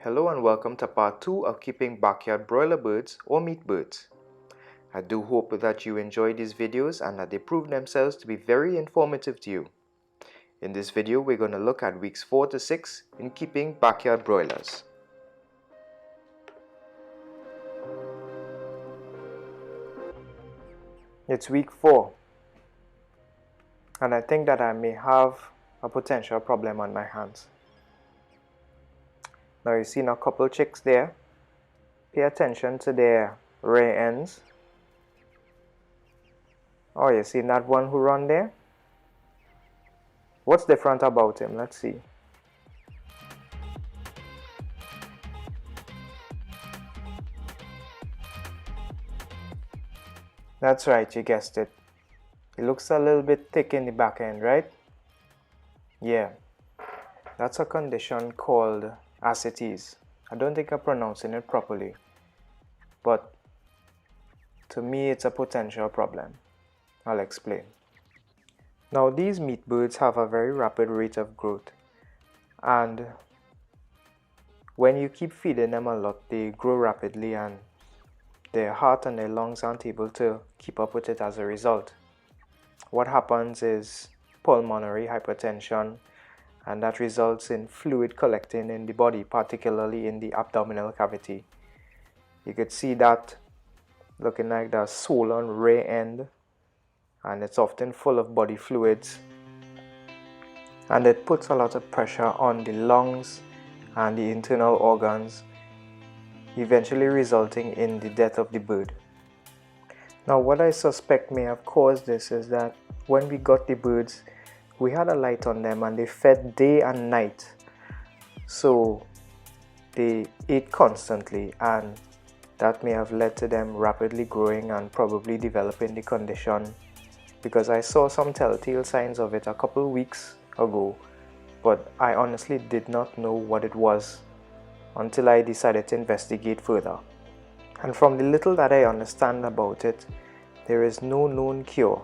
Hello and welcome to part 2 of keeping backyard broiler birds or meat birds. I do hope that you enjoy these videos and that they prove themselves to be very informative to you. In this video we're going to look at weeks 4 to 6 in keeping backyard broilers. It's week 4 and I think that I may have a potential problem on my hands. Now you've seen a couple chicks there. Pay attention to their rear ends. Oh, you seen that one who run there? What's different about him? Let's see. That's right, you guessed it. It looks a little bit thick in the back end, right? Yeah. That's a condition called Ascites. I don't think I'm pronouncing it properly, but to me it's a potential problem. I'll explain. Now these meat birds have a very rapid rate of growth, and when you keep feeding them a lot they grow rapidly and their heart and their lungs aren't able to keep up with it as a result. What happens is pulmonary hypertension, and that results in fluid collecting in the body, particularly in the abdominal cavity. You could see that looking like the swollen rear end, and it's often full of body fluids, and it puts a lot of pressure on the lungs and the internal organs, eventually resulting in the death of the bird. Now what I suspect may have caused this is that when we got the birds, we had a light on them and they fed day and night, so they ate constantly, and that may have led to them rapidly growing and probably developing the condition, because I saw some telltale signs of it a couple weeks ago, but I honestly did not know what it was until I decided to investigate further. And from the little that I understand about it, there is no known cure,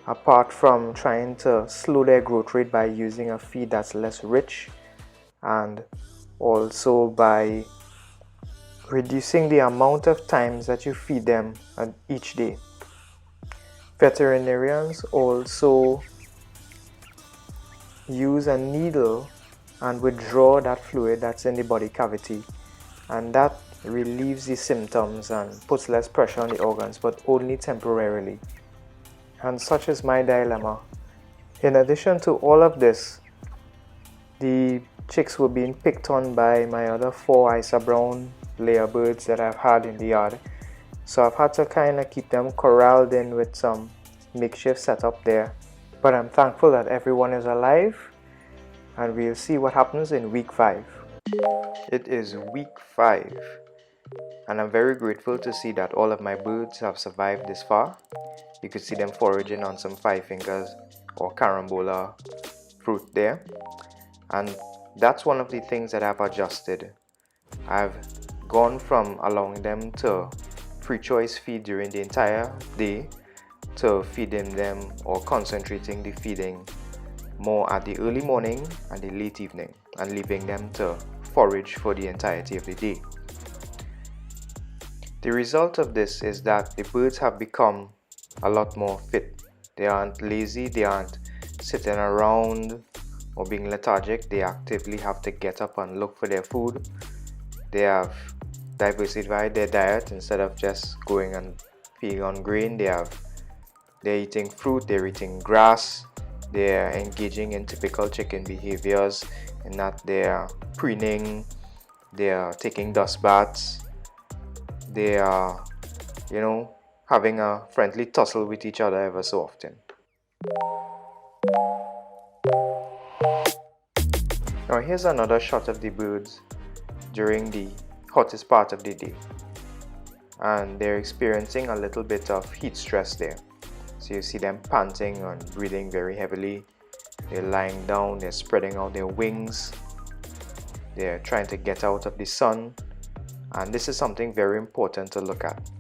apart from trying to slow their growth rate by using a feed that's less rich, and also by reducing the amount of times that you feed them each day. Veterinarians also use a needle and withdraw that fluid that's in the body cavity, and that relieves the symptoms and puts less pressure on the organs, but only temporarily. And such is my dilemma. In addition to all of this, the chicks were being picked on by my other 4 Isa brown layer birds that I've had in the yard, so I've had to kind of keep them corralled in with some makeshift setup there. But I'm thankful that everyone is alive, and we'll see what happens in week 5. It is week 5, and I'm very grateful to see that all of my birds have survived this far. You could see them foraging on some 5 fingers or carambola fruit there, and that's one of the things that I've adjusted. I've gone from allowing them to free choice feed during the entire day to feeding them or concentrating the feeding more at the early morning and the late evening, and leaving them to forage for the entirety of the day. The result of this is that the birds have become a lot more fit. They aren't lazy, they aren't sitting around or being lethargic. They actively have to get up and look for their food. They have diversified their diet. Instead of just going and feeding on grain, they're eating fruit, they're eating grass, they're engaging in typical chicken behaviors in that they're preening, they're taking dust baths, they are, having a friendly tussle with each other ever so often. Now here's another shot of the birds during the hottest part of the day, and they're experiencing a little bit of heat stress there. So you see them panting and breathing very heavily. They're lying down, they're spreading out their wings, they're trying to get out of the sun, and this is something very important to look at.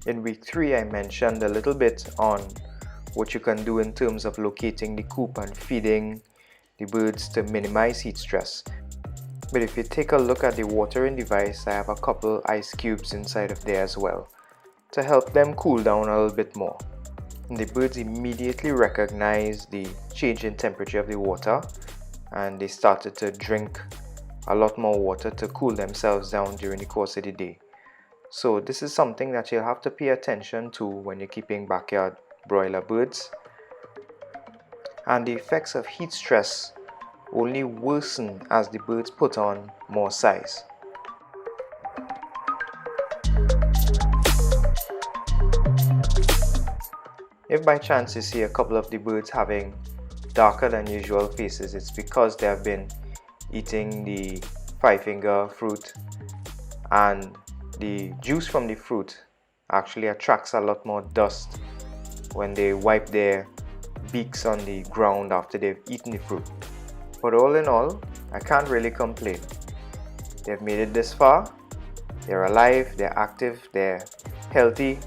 In week 3 I mentioned a little bit on what you can do in terms of locating the coop and feeding the birds to minimize heat stress. But if you take a look at the watering device, I have a couple ice cubes inside of there as well to help them cool down a little bit more. And the birds immediately recognize the change in temperature of the water, and they started to drink a lot more water to cool themselves down during the course of the day. So this is something that you'll have to pay attention to when you're keeping backyard broiler birds. And the effects of heat stress only worsen as the birds put on more size. If by chance you see a couple of the birds having darker than usual faces, it's because they have been eating the five-finger fruit, and the juice from the fruit actually attracts a lot more dust when they wipe their beaks on the ground after they've eaten the fruit. But all in all, I can't really complain. They've made it this far, they're alive, they're active, they're healthy.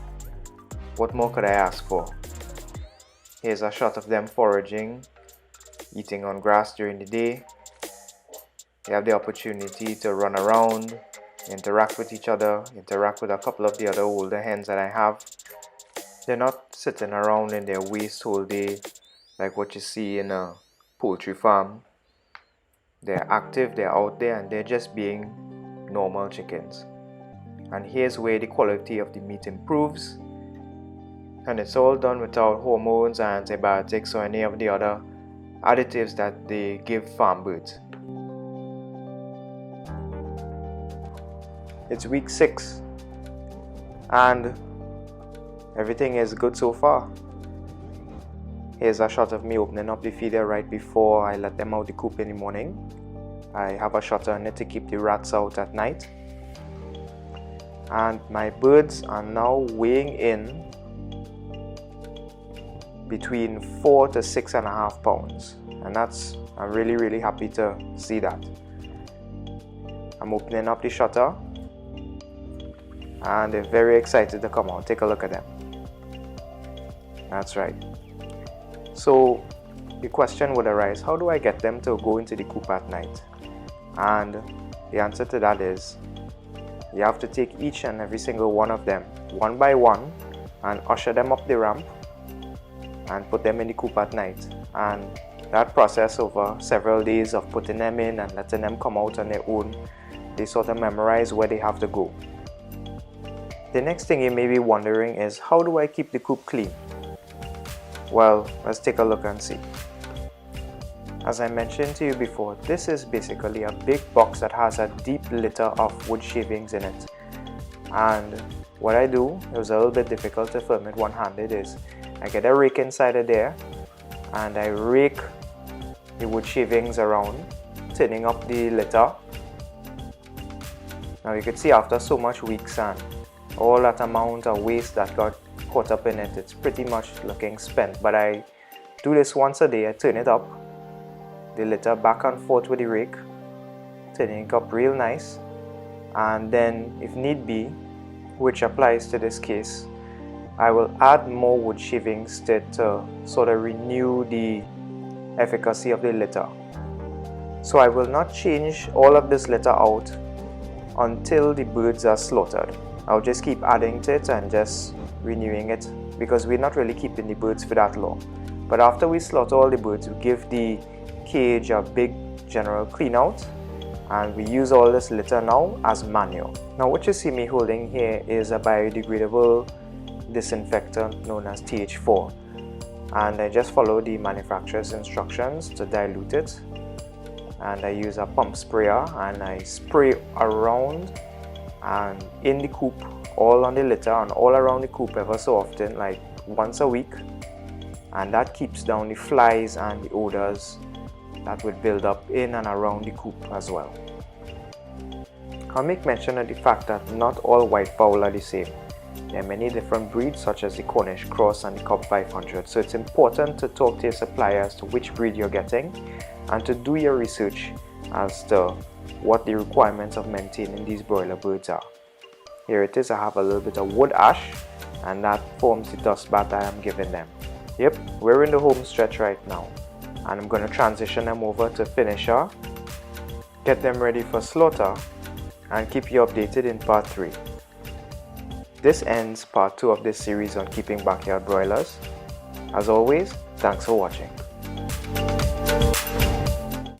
What more could I ask for? Here's a shot of them foraging, eating on grass during the day. They have the opportunity to run around, interact with each other, interact with a couple of the other older hens that I have. They're not sitting around in their waste whole day like what you see in a poultry farm. They're active, they're out there, and they're just being normal chickens. And here's where the quality of the meat improves. And it's all done without hormones, antibiotics, or any of the other additives that they give farm birds. It's week 6 and everything is good so far. Here's a shot of me opening up the feeder right before I let them out the coop in the morning. I have a shutter on it to keep the rats out at night. And my birds are now weighing in between 4 to 6.5 pounds, and I'm really happy to see that. I'm opening up the shutter and they're very excited to come out. Take a look at them. That's right. So the question would arise, how do I get them to go into the coop at night? And the answer to that is, you have to take each and every single one of them one by one and usher them up the ramp and put them in the coop at night. And that process over several days of putting them in and letting them come out on their own, they sort of memorize where they have to go. The next thing you may be wondering is, how do I keep the coop clean? Well, let's take a look and see. As I mentioned to you before, this is basically a big box that has a deep litter of wood shavings in it. And what I do, it was a little bit difficult to film it one-handed, is I get a rake inside of there and I rake the wood shavings around, turning up the litter. Now you can see after so much weak sand, all that amount of waste that got caught up in it, it's pretty much looking spent. But I do this once a day. I turn it up, the litter back and forth with the rake, turning it up real nice, and then if need be, which applies to this case, I will add more wood shavings to sort of renew the efficacy of the litter. So I will not change all of this litter out until the birds are slaughtered. I'll just keep adding to it and just renewing it, because we're not really keeping the birds for that long. But after we slaughter all the birds, we give the cage a big general clean out, and we use all this litter now as manure. Now what you see me holding here is a biodegradable disinfectant known as TH4, and I just follow the manufacturer's instructions to dilute it, and I use a pump sprayer and I spray around and in the coop, all on the litter and all around the coop ever so often, like once a week, and that keeps down the flies and the odors that would build up in and around the coop as well. I'll make mention of the fact that not all white fowl are the same. There are many different breeds such as the Cornish Cross and the Cobb 500, so it's important to talk to your supplier as to which breed you're getting and to do your research as to what the requirements of maintaining these broiler birds are. Here it is. I have a little bit of wood ash, and that forms the dust bath I am giving them. Yep, we're in the home stretch right now, and I'm going to transition them over to finisher get them ready for slaughter, and keep you updated in part 3. This ends part 2 of this series on keeping backyard broilers. As always, thanks for watching.